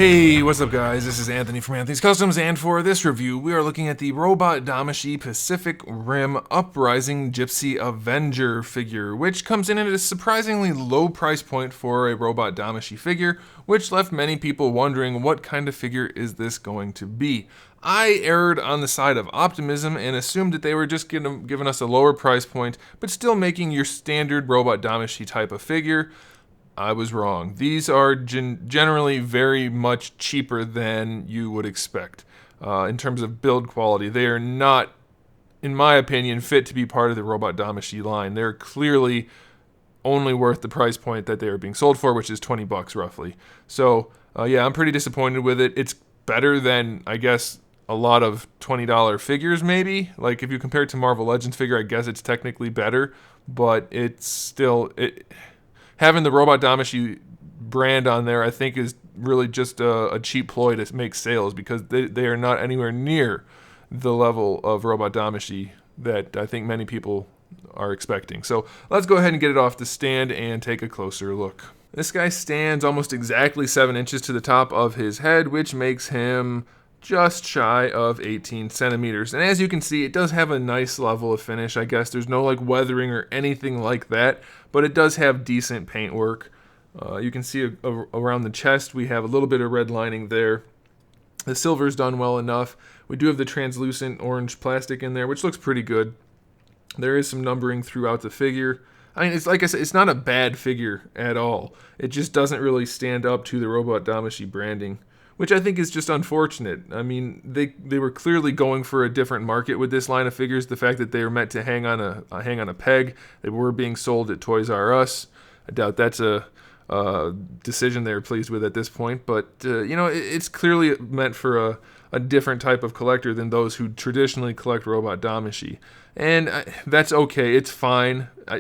Hey, what's up guys? This is Anthony from Anthony's Customs, and for this review, we are looking at the robot Damashii Pacific Rim Uprising GIPSY Avenger figure, which comes in at a surprisingly low price point for a robot Damashii figure, which left many people wondering what kind of figure is this going to be. I erred on the side of optimism and assumed that they were just giving us a lower price point, but still making your standard robot Damashii type of figure. I was wrong. These are generally very much cheaper than you would expect in terms of build quality. They are not, in my opinion, fit to be part of the robot Damashii line. They're clearly only worth the price point that they are being sold for, which is 20 bucks roughly. So yeah, I'm pretty disappointed with it. It's better than, I guess, a lot of $20 figures maybe. Like if you compare it to Marvel Legends figure, I guess it's technically better, but it's still... Having the robot Damashii brand on there, I think, is really just a cheap ploy to make sales, because they are not anywhere near the level of robot Damashii that I think many people are expecting. So let's go ahead and get it off the stand and take a closer look. This guy stands almost exactly 7 inches to the top of his head, which makes him just shy of 18 centimeters. And as you can see, it does have a nice level of finish, I guess. There's no like weathering or anything like that, but it does have decent paint work. You can see around the chest, we have a little bit of red lining there. The silver's done well enough. We do have the translucent orange plastic in there, which looks pretty good. There is some numbering throughout the figure. I mean, it's like I said, it's not a bad figure at all. It just doesn't really stand up to the robot Damashii branding, which I think is just unfortunate. I mean, they were clearly going for a different market with this line of figures. The fact that they were meant to hang on a peg, they were being sold at Toys R Us. I doubt that's a decision they're pleased with at this point. But you know, it's clearly meant for a different type of collector than those who traditionally collect robot Damashii, and that's okay. It's fine. I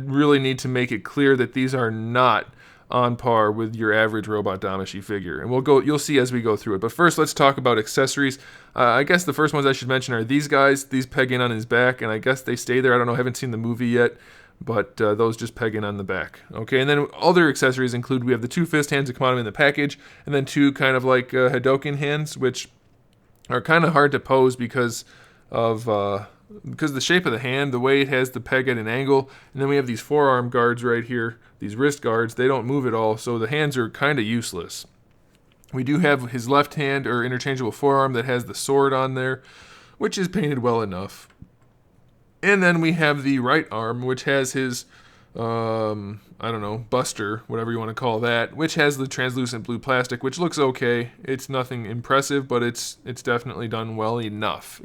really need to make it clear that these are not on par with your average robot Damashii figure, and you'll see as we go through it. But first, let's talk about accessories. I guess the first ones I should mention are these guys. These peg in on his back, and I guess they stay there. I don't know, I haven't seen the movie yet, but those just peg in on the back. Okay, and then other accessories include, we have the 2 fist hands that come out in the package, and then 2 kind of like Hadoken hands, which are kind of hard to pose because of the shape of the hand, the way it has the peg at an angle. And then we have these forearm guards right here, these wrist guards. They don't move at all, so the hands are kind of useless. We do have his left hand, or interchangeable forearm, that has the sword on there, which is painted well enough. And then we have the right arm, which has his, I don't know, buster, whatever you want to call that, which has the translucent blue plastic, which looks okay. It's nothing impressive, but it's definitely done well enough.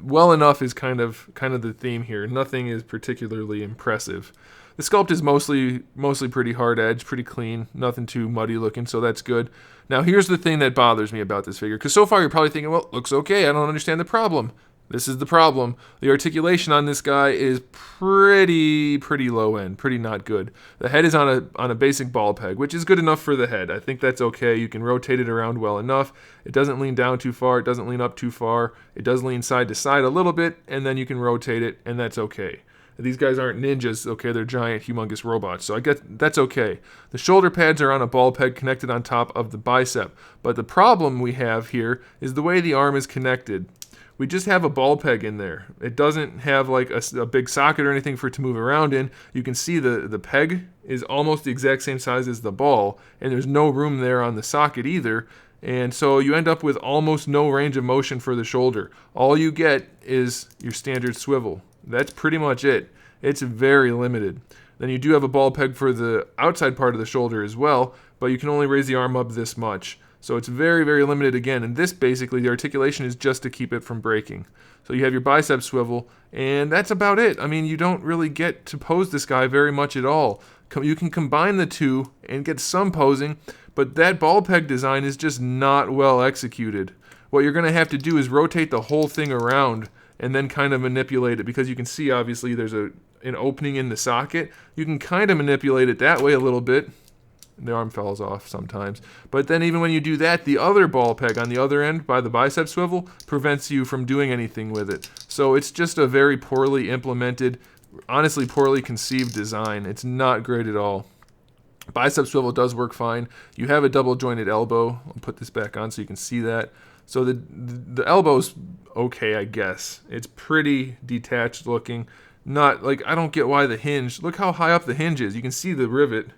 Well enough is kind of the theme here. Nothing is particularly impressive. The sculpt is mostly pretty hard edge, pretty clean, nothing too muddy looking, so that's good. Now here's the thing that bothers me about this figure, because so far you're probably thinking, well, looks okay, I don't understand the problem. This is the problem. The articulation on this guy is pretty low end, pretty not good. The head is on a basic ball peg, which is good enough for the head. I think that's okay. You can rotate it around well enough. It doesn't lean down too far. It doesn't lean up too far. It does lean side to side a little bit, and then you can rotate it, and that's okay. These guys aren't ninjas, okay? They're giant, humongous robots, so I guess that's okay. The shoulder pads are on a ball peg connected on top of the bicep, but the problem we have here is the way the arm is connected. We just have a ball peg in there. It doesn't have like a big socket or anything for it to move around in. You can see the peg is almost the exact same size as the ball, and there's no room there on the socket either. And so you end up with almost no range of motion for the shoulder. All you get is your standard swivel. That's pretty much it. It's very limited. Then you do have a ball peg for the outside part of the shoulder as well, but you can only raise the arm up this much. So it's very limited again, and this basically, the articulation is just to keep it from breaking. So you have your bicep swivel, and that's about it. I mean, you don't really get to pose this guy very much at all. You can combine the two and get some posing, but that ball peg design is just not well executed. What you're going to have to do is rotate the whole thing around and then kind of manipulate it, because you can see obviously there's an opening in the socket. You can kind of manipulate it that way a little bit. The arm falls off sometimes. But then even when you do that, the other ball peg on the other end by the bicep swivel prevents you from doing anything with it. So it's just a very poorly implemented, honestly poorly conceived design. It's not great at all. Bicep swivel does work fine. You have a double jointed elbow. I'll put this back on so you can see that. So the elbow's okay, I guess. It's pretty detached looking. Not like, I don't get why the hinge, look how high up the hinge is. You can see the rivet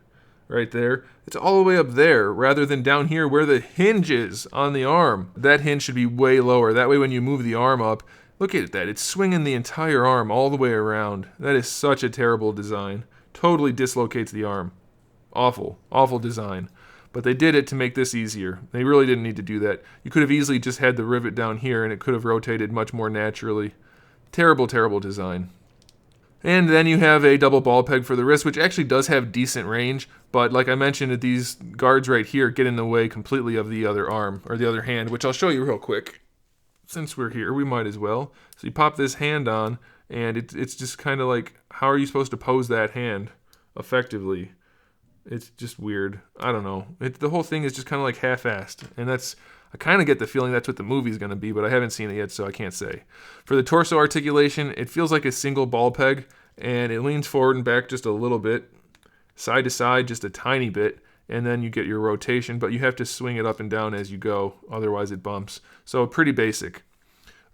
right there. It's all the way up there rather than down here where the hinge is on the arm. That hinge should be way lower. That way when you move the arm up, look at that. It's swinging the entire arm all the way around. That is such a terrible design. Totally dislocates the arm. Awful, awful design. But they did it to make this easier. They really didn't need to do that. You could have easily just had the rivet down here and it could have rotated much more naturally. Terrible, terrible design. And then you have a double ball peg for the wrist, which actually does have decent range. But like I mentioned, these guards right here get in the way completely of the other arm, or the other hand, which I'll show you real quick. Since we're here, we might as well. So you pop this hand on, and it's just kind of like, how are you supposed to pose that hand effectively? It's just weird. I don't know. The whole thing is just kind of like half-assed. And I kind of get the feeling that's what the movie's going to be, but I haven't seen it yet, so I can't say. For the torso articulation, it feels like a single ball peg, and it leans forward and back just a little bit, side to side just a tiny bit, and then you get your rotation, but you have to swing it up and down as you go, otherwise it bumps. So pretty basic.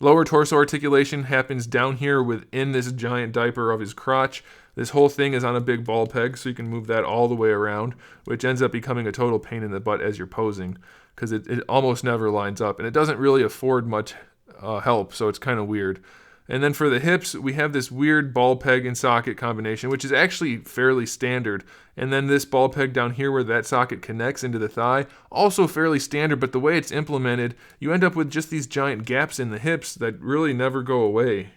Lower torso articulation happens down here within this giant diaper of his crotch. This whole thing is on a big ball peg, so you can move that all the way around, which ends up becoming a total pain in the butt as you're posing, because it almost never lines up, and it doesn't really afford much help, so it's kind of weird. And then for the hips, we have this weird ball peg and socket combination, which is actually fairly standard. And then this ball peg down here where that socket connects into the thigh, also fairly standard, but the way it's implemented, you end up with just these giant gaps in the hips that really never go away.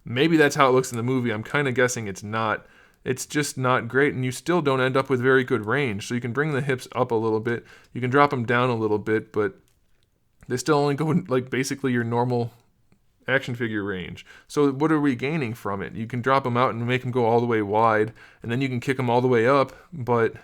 Maybe that's how it looks in the movie. I'm kind of guessing it's not. It's just not great, and you still don't end up with very good range. So you can bring the hips up a little bit, you can drop them down a little bit, but they still only go like basically your normal action figure range. So what are we gaining from it? You can drop them out and make them go all the way wide, and then you can kick them all the way up, but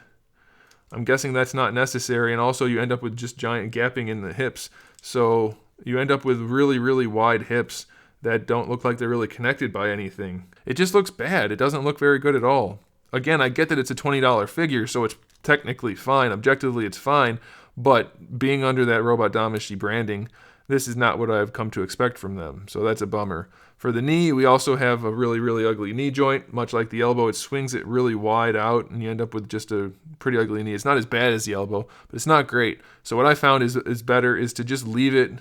I'm guessing that's not necessary, and also you end up with just giant gapping in the hips. So you end up with really, really wide hips that don't look like they're really connected by anything. It just looks bad. It doesn't look very good at all. Again, I get that it's a $20 figure, so it's technically fine. Objectively, it's fine, but being under that Robot Damashii branding, this is not what I've come to expect from them, so that's a bummer. For the knee, we also have a really, really ugly knee joint. Much like the elbow, it swings it really wide out, and you end up with just a pretty ugly knee. It's not as bad as the elbow, but it's not great. So what I found is better is to just leave it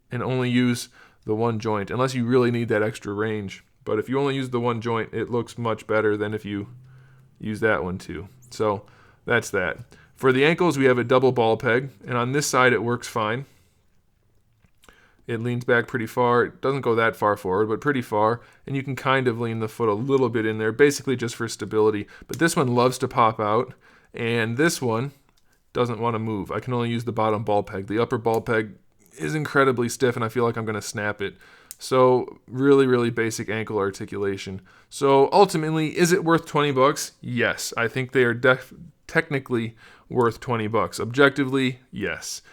and only use the one joint, unless you really need that extra range. But if you only use the one joint, it looks much better than if you use that one too. So that's that. For the ankles, we have a double ball peg, and on this side it works fine. It leans back pretty far. It doesn't go that far forward, but pretty far. And you can kind of lean the foot a little bit in there, basically just for stability. But this one loves to pop out, and this one doesn't want to move. I can only use the bottom ball peg. The upper ball peg is incredibly stiff, and I feel like I'm going to snap it. So really, really basic ankle articulation. So ultimately, is it worth 20 bucks? Yes. I think they are technically worth 20 bucks. Objectively, yes.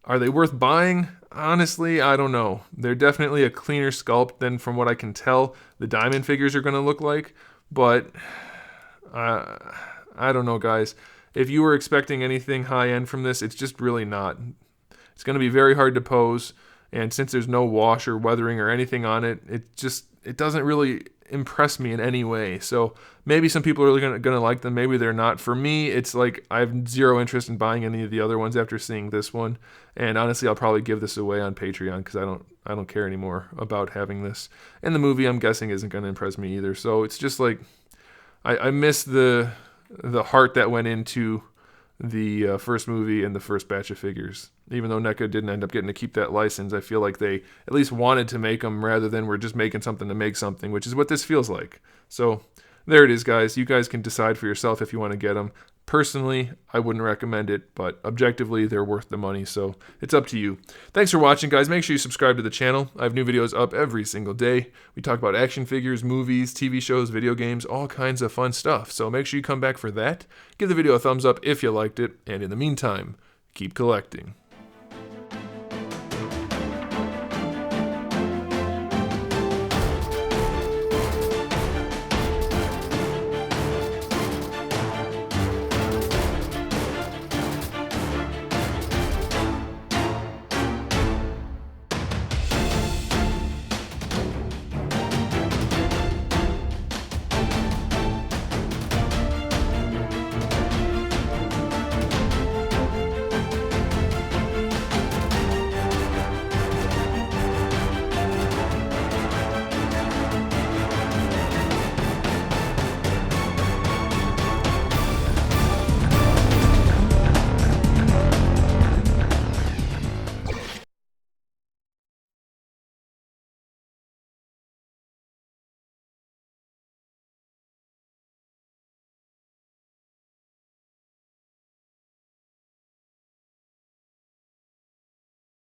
Are they worth buying? Honestly, I don't know. They're definitely a cleaner sculpt than, from what I can tell, the diamond figures are going to look like. But I don't know, guys. If you were expecting anything high-end from this, it's just really not. It's going to be very hard to pose, and since there's no wash or weathering or anything on it, it doesn't really impress me in any way. So maybe some people are going to like them, maybe they're not. For me, it's like I have zero interest in buying any of the other ones after seeing this one. And honestly, I'll probably give this away on Patreon because I don't care anymore about having this. And the movie, I'm guessing, isn't going to impress me either. So it's just like I miss the heart that went into the first movie and the first batch of figures. Even though NECA didn't end up getting to keep that license, I feel like they at least wanted to make them rather than we're just making something to make something, which is what this feels like. So there it is, guys. You guys can decide for yourself if you want to get them. Personally, I wouldn't recommend it, but objectively, they're worth the money, so it's up to you. Thanks for watching, guys. Make sure you subscribe to the channel. I have new videos up every single day. We talk about action figures, movies, TV shows, video games, all kinds of fun stuff, so make sure you come back for that. Give the video a thumbs up if you liked it, and in the meantime, keep collecting.